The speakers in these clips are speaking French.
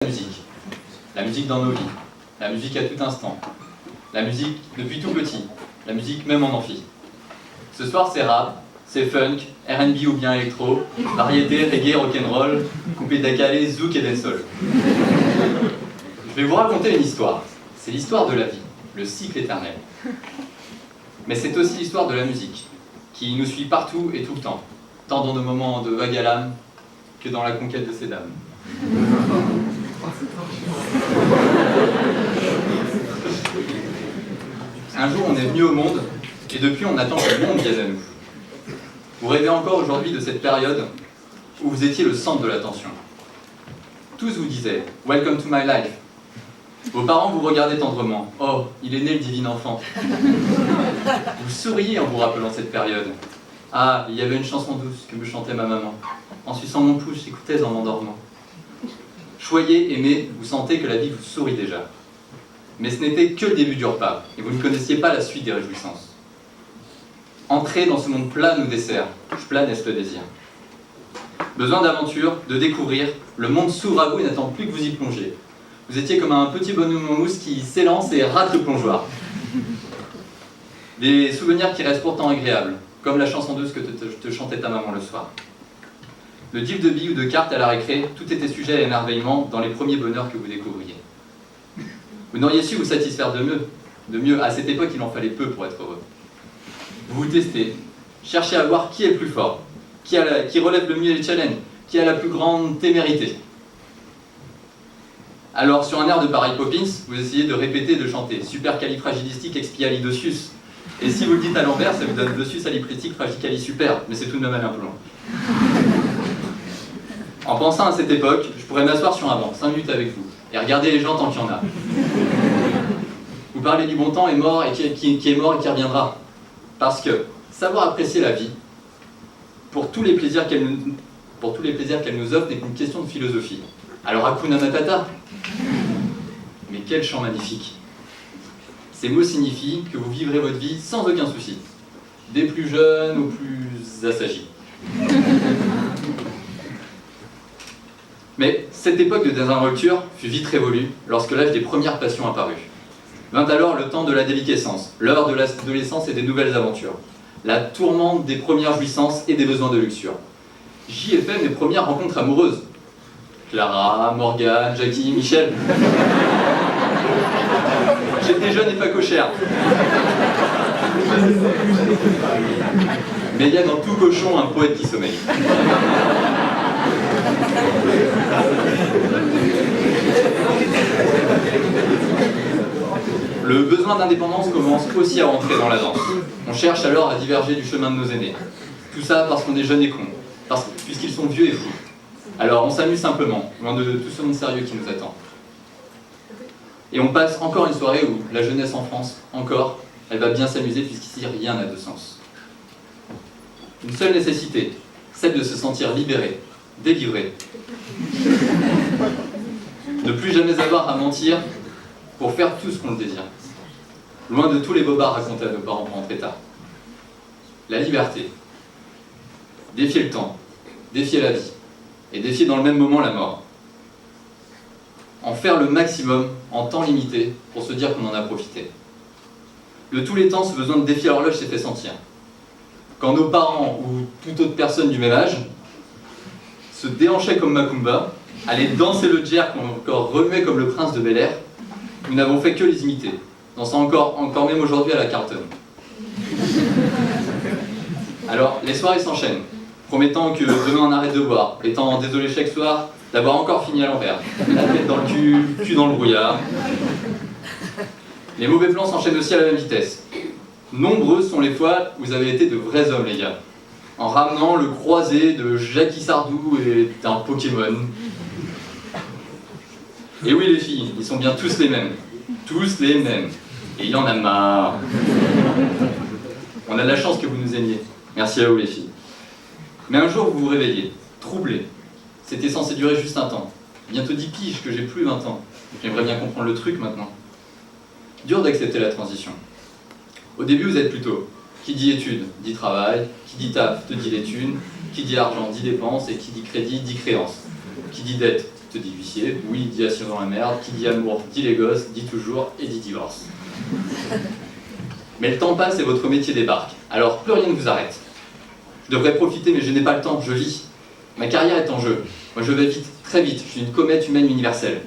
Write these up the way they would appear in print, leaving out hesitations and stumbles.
La musique dans nos vies, la musique à tout instant, la musique depuis tout petit, la musique même en amphi. Ce soir c'est rap, c'est funk, R&B ou bien électro, variété, reggae, rock'n'roll, coupé d'acalé, zouk et dancehall. Je vais vous raconter une histoire. C'est l'histoire de la vie, le cycle éternel. Mais c'est aussi l'histoire de la musique, qui nous suit partout et tout le temps, tant dans nos moments de vague à l'âme que dans la conquête de ces dames. Un jour, on est venu au monde, et depuis, on attend que le monde vienne à nous. Vous rêvez encore aujourd'hui de cette période où vous étiez le centre de l'attention. Tous vous disaient « Welcome to my life ». Vos parents vous regardaient tendrement « Oh, il est né le divin enfant ». Vous souriez en vous rappelant cette période. « Ah, il y avait une chanson douce que me chantait ma maman. En suçant mon pouce, j'écoutais en m'endormant. » Choyez, aimez, vous sentez que la vie vous sourit déjà. Mais ce n'était que le début du repas, et vous ne connaissiez pas la suite des réjouissances. Entrez dans ce monde plat nous dessert, je planesse le désir. Besoin d'aventure, de découvrir, le monde s'ouvre à vous et n'attend plus que vous y plongiez. Vous étiez comme un petit bonhomme en mousse qui s'élance et rate le plongeoir. Des souvenirs qui restent pourtant agréables, comme la chanson douce que te chantait ta maman le soir. Le deal de billes ou de cartes à la récré, tout était sujet à l'émerveillement dans les premiers bonheurs que vous découvriez. Vous n'auriez su vous satisfaire de mieux. À cette époque, il en fallait peu pour être heureux. Vous vous testez, cherchez à voir qui est le plus fort, qui relève le mieux les challenges, qui a la plus grande témérité. Alors, sur un air de Mary Poppins, vous essayez de répéter et de chanter supercalifragilisticexpialidocious. Et si vous le dites à l'envers, ça vous donne dessus salipritique fragicali-super, mais c'est tout de même un peu long. En pensant à cette époque, je pourrais m'asseoir sur un banc, 5 minutes avec vous, et regarder les gens tant qu'il y en a. Vous parlez du bon temps est mort et qui est mort et qui reviendra. Parce que savoir apprécier la vie, pour tous les plaisirs qu'elle nous offre, n'est qu'une question de philosophie. Alors Hakuna Matata. Mais quel chant magnifique. Ces mots signifient que vous vivrez votre vie sans aucun souci, des plus jeunes aux plus assagis. Mais cette époque de désinvolture fut vite révolue lorsque l'âge des premières passions apparut. Vint alors le temps de la déliquescence, l'heure de l'adolescence et des nouvelles aventures, la tourmente des premières jouissances et des besoins de luxure. J'y ai fait mes premières rencontres amoureuses. Clara, Morgane, Jackie, Michel. J'étais jeune et pas cochère. Mais il y a dans tout cochon un poète qui sommeille. Le besoin d'indépendance commence aussi à rentrer dans la danse. On cherche alors à diverger du chemin de nos aînés. Tout ça parce qu'on est jeunes et cons, puisqu'ils sont vieux et fous. Alors on s'amuse simplement, loin de tout ce monde sérieux qui nous attend. Et on passe encore une soirée où la jeunesse en France, encore, elle va bien s'amuser puisqu'ici rien n'a de sens. Une seule nécessité, celle de se sentir libéré, délivré. Ne plus jamais avoir à mentir pour faire tout ce qu'on le désire. Loin de tous les bobards racontés à nos parents pour rentrer tard. La liberté. Défier le temps, défier la vie, et défier dans le même moment la mort. En faire le maximum, en temps limité, pour se dire qu'on en a profité. De tous les temps, ce besoin de défier l'horloge s'est fait sentir. Quand nos parents, ou toute autre personne du même âge, se déhanchaient comme Macumba, allaient danser le jerk qu'on encore remuait comme le prince de Bel-Air, nous n'avons fait que les imiter, dansant encore même aujourd'hui à la Carlton. Alors, les soirées s'enchaînent, promettant que demain on arrête de boire, étant désolé chaque soir d'avoir encore fini à l'envers, la tête dans le cul dans le brouillard. Les mauvais plans s'enchaînent aussi à la même vitesse. Nombreuses sont les fois où vous avez été de vrais hommes, les gars, en ramenant le croisé de Jackie Sardou et d'un Pokémon. Et oui les filles, ils sont bien tous les mêmes. Tous les mêmes. Et il en a marre. On a de la chance que vous nous aimiez. Merci à vous les filles. Mais un jour vous vous réveillez, troublé. C'était censé durer juste un temps. Bientôt 10 piges que j'ai plus 20 ans. J'aimerais bien comprendre le truc maintenant. Dur d'accepter la transition. Au début vous êtes plutôt qui dit études, dit travail, qui dit taf, te dit les thunes, qui dit argent, dit dépenses, et qui dit crédit, dit créance. Qui dit dette, te dit l'huissier, oui, dit assurance dans la merde, qui dit amour, dit les gosses, dit toujours et dit divorce. Mais le temps passe et votre métier débarque, alors plus rien ne vous arrête. Je devrais profiter mais je n'ai pas le temps, je vis. Ma carrière est en jeu, moi je vais vite, très vite, je suis une comète humaine universelle.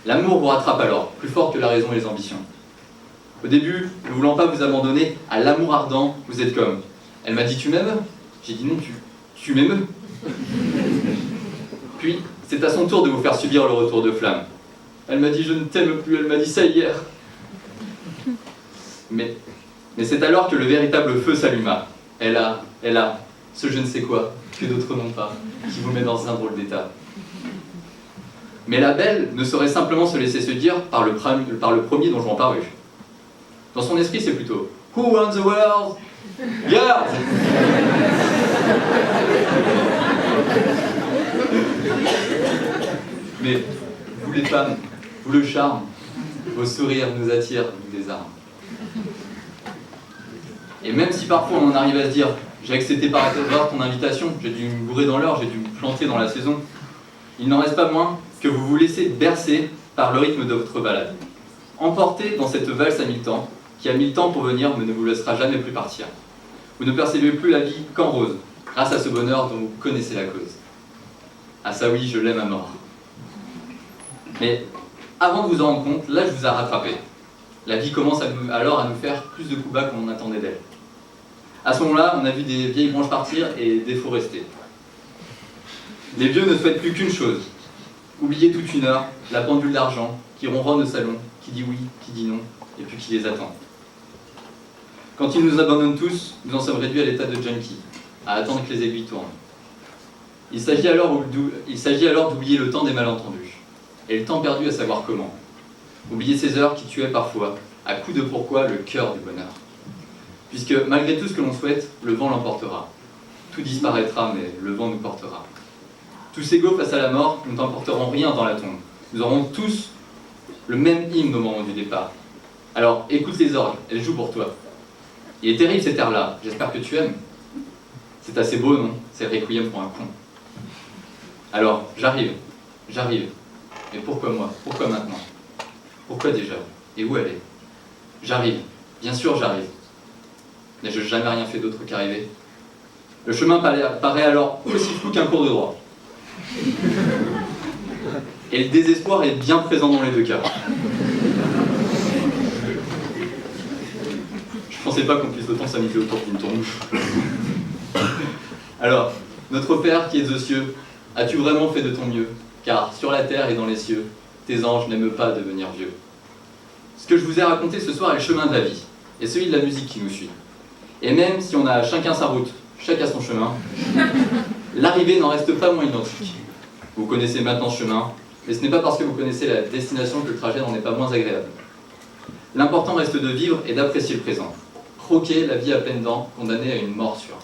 L'amour vous rattrape alors, plus fort que la raison et les ambitions. Au début, ne voulant pas vous abandonner à l'amour ardent, vous êtes comme « Elle m'a dit tu m'aimes ?» J'ai dit « Non, tu m'aimes ?» Puis, c'est à son tour de vous faire subir le retour de flamme. Elle m'a dit « Je ne t'aime plus », elle m'a dit ça hier. Mais c'est alors que le véritable feu s'alluma. Elle a, ce je ne sais quoi, que d'autres n'ont pas, qui vous met dans un drôle d'état. Mais la belle ne saurait simplement se laisser séduire par le premier dont je m'en parus. Dans son esprit, c'est plutôt « Who wants the world? Girls !» Mais vous les femmes, vous le charme, vos sourires nous attirent, nous désarment. Et même si parfois on en arrive à se dire « J'ai accepté par hasard ton invitation, j'ai dû me bourrer dans l'heure, j'ai dû me planter dans la saison », il n'en reste pas moins que vous vous laissez bercer par le rythme de votre balade. Emporté dans cette valse à 1000 temps, qui a 1000 temps pour venir mais ne vous laissera jamais plus partir. Vous ne percevez plus la vie qu'en rose, grâce à ce bonheur dont vous connaissez la cause. Ah ça oui, je l'aime à mort. Mais avant de vous en rendre compte, l'âge vous a rattrapé. La vie commence alors à nous faire plus de coups bas qu'on en attendait d'elle. À ce moment-là, on a vu des vieilles branches partir et des faux rester. Les vieux ne souhaitent plus qu'une chose, oublier toute une heure, la pendule d'argent, qui ronronne au salon, qui dit oui, qui dit non, et puis qui les attend. Quand ils nous abandonnent tous, nous en sommes réduits à l'état de junkie, à attendre que les aiguilles tournent. Il s'agit alors d'oublier le temps des malentendus, et le temps perdu à savoir comment. Oublier ces heures qui tuaient parfois, à coups de pourquoi, le cœur du bonheur. Puisque malgré tout ce que l'on souhaite, le vent l'emportera. Tout disparaîtra, mais le vent nous portera. Tous égaux face à la mort, nous n'emporterons rien dans la tombe. Nous aurons tous le même hymne au moment du départ. Alors écoute les orgues, elles jouent pour toi. Il est terrible cet air-là, j'espère que tu aimes. C'est assez beau, non? C'est le requiem pour un con. Alors, j'arrive. Mais pourquoi moi? Pourquoi maintenant? Pourquoi déjà? Et où aller? J'arrive, bien sûr j'arrive. N'ai-je jamais rien fait d'autre qu'arriver? Le chemin paraît alors aussi flou qu'un cours de droit. Et le désespoir est bien présent dans les deux cas. Je pensais pas qu'on puisse autant s'amuser autour d'une tombe. Alors, notre Père qui es aux cieux, as-tu vraiment fait de ton mieux? Car sur la terre et dans les cieux, tes anges n'aiment pas devenir vieux. Ce que je vous ai raconté ce soir est le chemin de la vie, et celui de la musique qui nous suit. Et même si on a chacun sa route, chacun son chemin, l'arrivée n'en reste pas moins identique. Vous connaissez maintenant ce chemin, mais ce n'est pas parce que vous connaissez la destination que le trajet n'en est pas moins agréable. L'important reste de vivre et d'apprécier le présent. Croquer la vie à pleines dents, condamnée à une mort sûre.